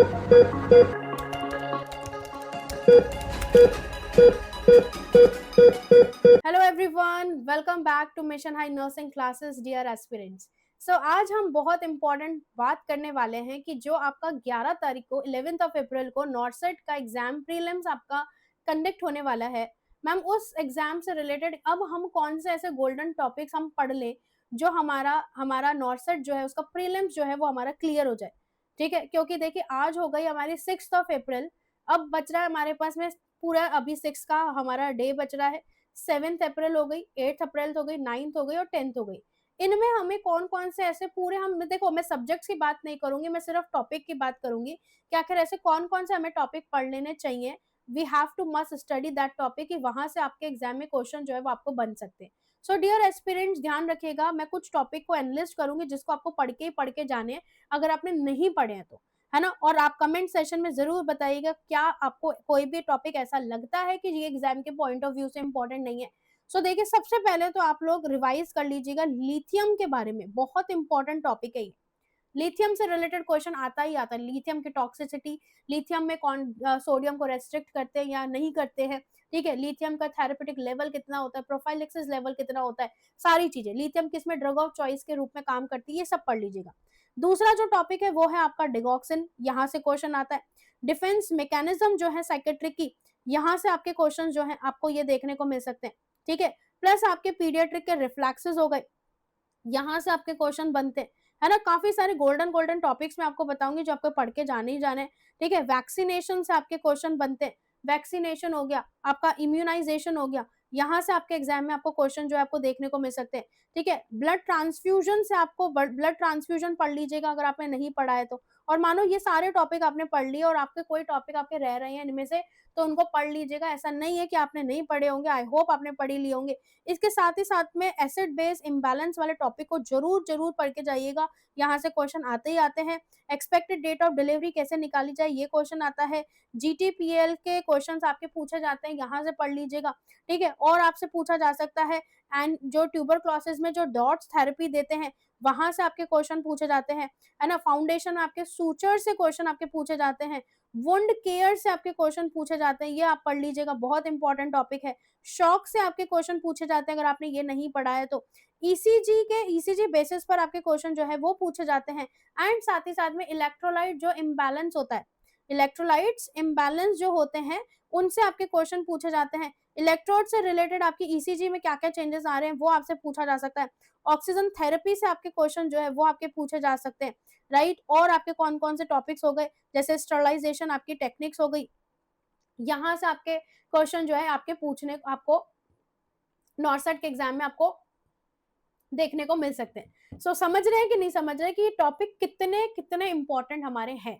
Hello everyone, welcome back to mission high nursing classes dear aspirants. So आज हम बहुत important बात करने वाले हैं कि जो आपका 11 तारीख को 11th ऑफ अप्रैल को नॉर्सेट का एग्जाम प्रीलिम्स आपका कंडक्ट होने वाला है। मैम उस एग्जाम से रिलेटेड अब हम कौन से ऐसे गोल्डन टॉपिक्स हम पढ़ लें जो हमारा नॉर्सेट जो है उसका प्रीलिम्स जो है वो हमारा क्लियर हो जाए। ठीक है, क्योंकि देखिए आज हो गई हमारी 6th ऑफ अप्रैल, अब बच रहा है हमारे पास में पूरा अभी 6 का हमारा डे बच रहा है। 7th अप्रैल हो गई, 8th अप्रैल हो गई, 9th हो गई और 10th हो गई। इनमें हमें कौन कौन से ऐसे पूरे हम देखो, मैं सब्जेक्ट्स की बात नहीं करूंगी, मैं सिर्फ टॉपिक की बात करूंगी कि आखिर ऐसे कौन कौन से हमें टॉपिक पढ़ लेने चाहिए। We have to must study that topic कि वहां से आपके एग्जाम में क्वेश्चन जो है वो आपको बन सकते हैं। सो डियर एस्पिरेंट्स, ध्यान रखिएगा, मैं कुछ टॉपिक को एनालिस्ट करूंगी जिसको आपको पढ़ के जाने हैं अगर आपने नहीं पढ़े हैं तो, है ना। और आप कमेंट सेशन में जरूर बताइएगा क्या आपको कोई भी टॉपिक ऐसा लगता है कि ये एग्जाम के पॉइंट ऑफ व्यू से इंपॉर्टेंट नहीं है। सो देखिए, सबसे पहले तो आप लोग रिवाइज कर लीजिएगा लिथियम के बारे में, बहुत इंपॉर्टेंट टॉपिक है ये। लिथियम से रिलेटेड क्वेश्चन आता ही आता है। लिथियम की टॉक्सिसिटी, लिथियम में कौन सोडियम को रेस्ट्रिक्ट करते हैं या नहीं करते हैं, ठीक है, लिथियम का थेरेपेटिक लेवल कितना होता है, प्रोफाइलिक्सिस लेवल कितना होता है, सारी चीजें, लिथियम किसमें ड्रग ऑफ चॉइस के रूप में काम करती है, ये सब पढ़ लीजिएगा। दूसरा जो टॉपिक है वो है आपका डिगॉक्सिन, यहाँ से क्वेश्चन आता है। डिफेंस मैकेनिज्म जो है साइकेट्रिक की, यहाँ से आपके क्वेश्चन जो है आपको ये देखने को मिल सकते हैं, ठीक है। प्लस आपके पीडियाट्रिक के रिफ्लैक्सेस हो गए, यहाँ से आपके क्वेश्चन बनते हैं, है ना। काफी सारे गोल्डन गोल्डन टॉपिक्स मैं आपको बताऊंगी जो आपको पढ़ के जाने ही जाने, ठीक है। वैक्सीनेशन से आपके क्वेश्चन बनते हैं, वैक्सीनेशन हो गया, आपका इम्यूनाइजेशन हो गया, यहाँ से आपके एग्जाम में आपको क्वेश्चन जो है आपको देखने को मिल सकते हैं, ठीक है। ब्लड ट्रांसफ्यूजन से आपको ब्लड ट्रांसफ्यूजन पढ़ लीजिएगा अगर आपने नहीं पढ़ा है तो। और मानो ये सारे टॉपिक आपने पढ़ लिए और आपके कोई टॉपिक आपके रह रहे हैं इनमें से, तो उनको पढ़ लीजिएगा। ऐसा नहीं है कि आपने नहीं पढ़े होंगे, आई होप आपने पढ़ ही लिए होंगे। इसके साथ ही साथ में एसिड बेस इम्बैलेंस वाले टॉपिक को जरूर जरूर पढ़ के जाइएगा, यहाँ से क्वेश्चन आते ही आते हैं। एक्सपेक्टेड डेट ऑफ डिलीवरी कैसे निकाली जाए, ये क्वेश्चन आता है। जीटीपीएल के क्वेश्चंस आपके पूछे जाते हैं, यहाँ से पढ़ लीजिएगा, ठीक है। और आपसे पूछा जा सकता है एंड जो ट्यूबरक्लोसिस में जो डॉट्स थेरेपी देते हैं, वहां से आपके क्वेश्चन पूछे जाते हैं, है ना। फाउंडेशन में आपके सूचर से क्वेश्चन आपके पूछे जाते हैं, वुंड केयर से आपके क्वेश्चन पूछे जाते हैं, ये आप पढ़ लीजिएगा, बहुत इंपॉर्टेंट टॉपिक है। शॉक से आपके क्वेश्चन पूछे जाते हैं अगर आपने ये नहीं पढ़ा है तो। ईसीजी बेसिस पर आपके क्वेश्चन जो है वो पूछे जाते हैं। एंड साथ ही साथ में इलेक्ट्रोलाइट जो इम्बैलेंस होता है, इलेक्ट्रोलाइट्स इम्बैलेंस जो होते हैं, उनसे आपके क्वेश्चन पूछे जाते हैं। इलेक्ट्रोड से रिलेटेड आपकी ईसीजी में क्या क्या चेंजेस आ रहे हैं वो आपसे पूछा जा सकता है। ऑक्सीजन थेरेपी से आपके क्वेश्चन जो है वो आपके पूछे जा सकते हैं, राइट। और आपके कौन कौन से टॉपिक्स हो गए, जैसे स्टरलाइजेशन आपकी टेक्निक्स हो गई, यहाँ से आपके क्वेश्चन जो है आपके पूछने आपको नॉर्सेट के एग्जाम में आपको देखने को मिल सकते हैं। सो समझ रहे हैं कि नहीं समझ रहे कि ये टॉपिक कितने कितने इंपॉर्टेंट हमारे हैं।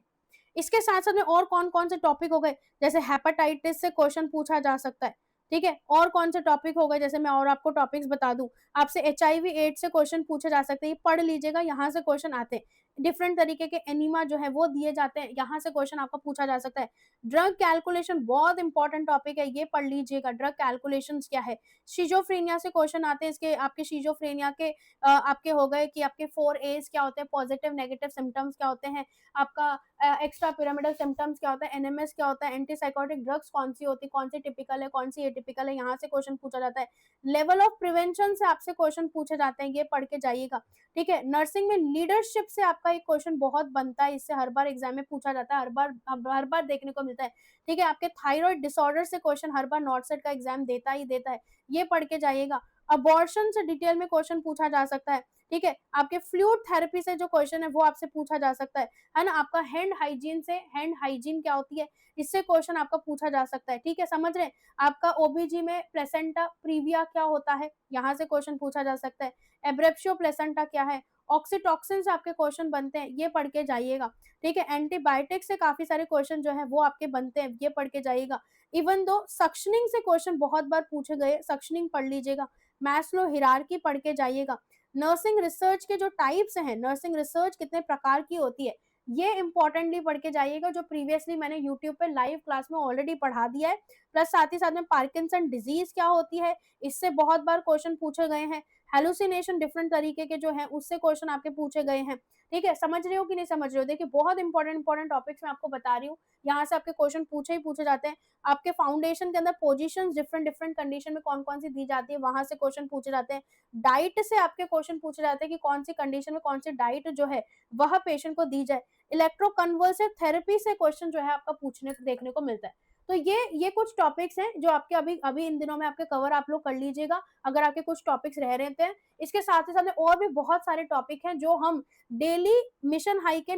इसके साथ साथ में और कौन कौन से टॉपिक हो गए, जैसे हेपेटाइटिस से क्वेश्चन पूछा जा सकता है, ठीक है। और कौन से टॉपिक हो गए, जैसे मैं और आपको टॉपिक्स बता दूं, आपसे एचआईवी एड्स से क्वेश्चन पूछे जा सकते हैं, पढ़ लीजिएगा, यहाँ से क्वेश्चन आते हैं। डिफरेंट तरीके के एनीमा जो है वो दिए जाते हैं, यहाँ से क्वेश्चन आपका पूछा जा सकता है। ड्रग कैलकुलेशन बहुत इंपॉर्टेंट टॉपिक है, ये पढ़ लीजिएगा, ड्रग कैलकुलेशन क्या है। शिजोफ्रेनिया से क्वेश्चन आते हैं, इसके आपके शिजोफ्रेनिया के आपके हो गए कि आपके 4A's क्या होते हैं, पॉजिटिव नेगेटिव सिम्टम्स क्या होते हैं, आपका एक्स्ट्रा पिरामिडल सिम्टम्स क्या होता है, एनएमएस क्या होता है, एंटीसाइकोटिक ड्रग्स कौन सी होती है, कौन सी टिपिकल है, कौन सी एटिपिकल है, यहाँ से क्वेश्चन पूछा जाता है। लेवल ऑफ प्रिवेंशन से आपसे क्वेश्चन पूछे जाते हैं, ये पढ़ के जाइएगा, ठीक है। नर्सिंग में लीडरशिप से आपका एक क्वेश्चन बहुत बनता है, इससे हर बार एग्जाम में पूछा जाता है, हर बार देखने को मिलता है, ठीक है। आपके थायराइड डिसऑर्डर से क्वेश्चन हर बार नॉर्सेट का एग्जाम देता ही देता है, ये पढ़ के जाइएगा। अबॉर्शन से डिटेल में क्वेश्चन पूछा जा सकता है, ठीक है। आपके फ्लूइड थेरेपी से जो क्वेश्चन है वो आपसे पूछा जा सकता है ना। आपका हैंड हाइजीन से, हैंड हाइजीन क्या होती है, इससे क्वेश्चन आपका पूछा जा सकता है, ठीक है, समझ रहे हैं। आपका ओबीजी में प्लेसेंटा प्रीविया क्या होता है, यहाँ से क्वेश्चन पूछा जा सकता है। एब्रेप्शियो प्लेसेंटा क्या है, ऑक्सीटॉक्सिन से आपके क्वेश्चन बनते हैं, ये पढ़ के जाइएगा, ठीक है। एंटीबायोटिक से काफी सारे क्वेश्चन जो है वो आपके बनते हैं, ये पढ़ के जाइएगा। इवन दो सक्शनिंग से क्वेश्चन बहुत बार पूछे गए, सक्शनिंग पढ़ लीजिएगा। मैस्लो हिरार्की पढ़ के जाइएगा। नर्सिंग रिसर्च के जो टाइप्स हैं, नर्सिंग रिसर्च कितने प्रकार की होती है, ये इंपॉर्टेंटली पढ़ के जाइएगा, जो प्रीवियसली मैंने यूट्यूब पे लाइव क्लास में ऑलरेडी पढ़ा दिया है। प्लस साथ ही साथ में पार्किंसन डिजीज क्या होती है, इससे बहुत बार क्वेश्चन पूछे गए हैं, हेलुसिनेशन डिफरेंट तरीके के जो हैं उससे क्वेश्चन आपके पूछे गए हैं। ठीक है, समझ रहे हो कि नहीं समझ रहे हो? देखिए बहुत इंपॉर्टेंट टॉपिक्स मैं आपको बता रही हूँ, यहाँ से आपके क्वेश्चन पूछे ही पूछे जाते हैं। आपके फाउंडेशन के अंदर पोजीशंस डिफरेंट कंडीशन में कौन-कौन सी दी जाती है, वहाँ से क्वेश्चन पूछे जाते हैं। डाइट से आपके क्वेश्चन पूछे जाते हैं कि कौन सी कंडीशन में कौन सी डाइट जो है वह पेशेंट को दी जाए। इलेक्ट्रोकन्वल्सिव थेरेपी से क्वेश्चन जो है आपका पूछने देखने को मिलता है। तो ये कुछ टॉपिक्स हैं जो आपके अभी अभी इन दिनों में आपके कवर आप लोग कर लीजिएगा, अगर आपके कुछ टॉपिक्स रह रहे थे। इसके साथ ही साथ में और भी बहुत सारे टॉपिक हैं जो हम डेली मिशन हाई के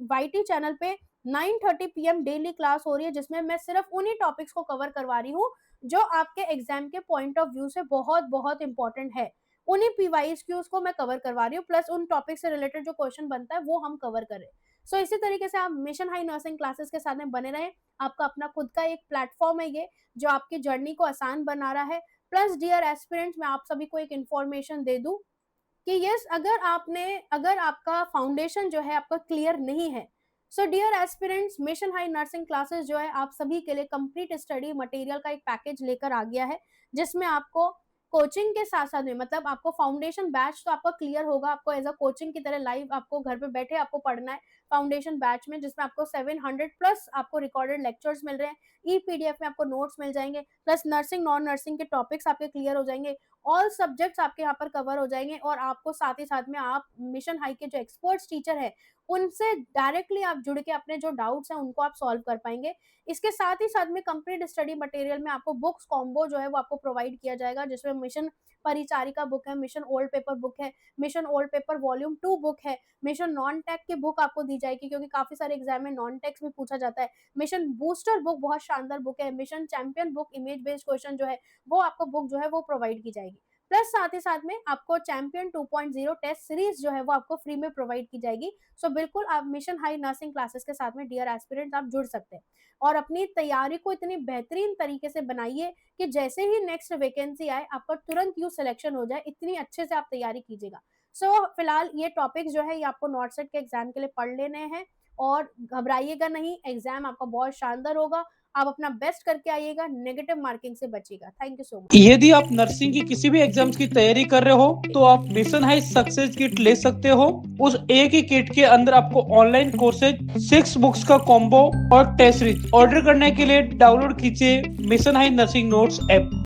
वाईटी चैनल पे 9:30 पीएम डेली क्लास हो रही है, जिसमें मैं सिर्फ उन्हीं टॉपिक्स को कवर करवा रही हूँ जो आपके एग्जाम के पॉइंट ऑफ व्यू से बहुत बहुत इंपॉर्टेंट है। उन्हीं पीवाईक्यूज को मैं कवर करवा रही हूँ, प्लस उन टॉपिक से रिलेटेड जो क्वेश्चन बनता है वो हम कवर करें। सो इसी तरीके से आप मिशन हाई नर्सिंग क्लासेस के साथ में बने रहें। आपका अपना खुद का एक प्लेटफॉर्म है ये, जो आपकी जर्नी को आसान बना रहा है। प्लस डियर एस्पिरेंट्स, मैं आप सभी को एक इन्फॉर्मेशन दे दूं कि यस, अगर आपका फाउंडेशन जो है आपका क्लियर नहीं है, so dear aspirants, mission high nursing classes जो है आप सभी के लिए कंप्लीट स्टडी मटेरियल का एक पैकेज लेकर आ गया है, जिसमें आपको कोचिंग के साथ साथ में, मतलब आपको फाउंडेशन बैच तो आपका क्लियर होगा, आपको एज अ कोचिंग की तरह लाइव आपको घर पे बैठे आपको पढ़ना है फाउंडेशन बैच में, जिसमें आपको 700 प्लस आपको रिकॉर्डेड लेक्चर्स मिल रहे हैं, ई पीडीएफ में आपको नोट्स मिल जाएंगे, प्लस नर्सिंग नॉन नर्सिंग के टॉपिक्स आपके क्लियर हो जाएंगे, ऑल सब्जेक्ट्स आपके यहाँ पर कवर हो जाएंगे, और आपको साथ ही साथ में आप मिशन हाई के जो एक्सपर्ट्स टीचर है उनसे डायरेक्टली आप जुड़ के अपने जो डाउट्स हैं उनको आप सॉल्व कर पाएंगे। इसके साथ ही साथ में कंप्लीट स्टडी मटेरियल में आपको बुक्स कॉम्बो जो है वो आपको प्रोवाइड किया जाएगा, जिसमें मिशन परिचारिका बुक है, मिशन ओल्ड पेपर बुक है, mission old paper volume 2 book है, मिशन नॉन टेक की बुक आपको दी जाएगी, क्योंकि काफी सारे एग्जाम में नॉन टेक्स भी पूछा जाता है। मिशन बूस्टर बुक बहुत शानदार बुक है, mission champion book image based question जो है वो आपको बुक जो है वो प्रोवाइड की जाएगी। प्लस साथ ही साथ में आपको चैंपियन 2.0 टेस्ट सीरीज जो है वो आपको फ्री में प्रोवाइड की जाएगी। सो बिल्कुल आप मिशन हाई नर्सिंग क्लासेस के साथ में डियर एस्पिरेंट्स आप जुड़ सकते हैं, और अपनी तैयारी को इतनी बेहतरीन तरीके से बनाइए कि जैसे ही नेक्स्ट वैकेंसी आए आपका तुरंत यू सिलेक्शन हो जाए, इतनी अच्छे से आप तैयारी कीजिएगा। सो फिलहाल ये टॉपिक्स जो है ये आपको नॉट सेट के एग्जाम के लिए पढ़ लेने हैं, और घबराइएगा नहीं, एग्जाम आपका बहुत शानदार होगा। आप अपना बेस्ट करके आइएगा, नेगेटिव मार्किंग से बचिएगा। Thank you so much. यदि आप नर्सिंग की किसी भी एग्जाम्स की तैयारी कर रहे हो तो आप मिशन हाई सक्सेस किट ले सकते हो। उस एक ही किट के अंदर आपको ऑनलाइन कोर्सेज 6 बुक्स का कॉम्बो और टेस्ट सीरीज ऑर्डर करने के लिए डाउनलोड कीजिए mission high nursing notes app.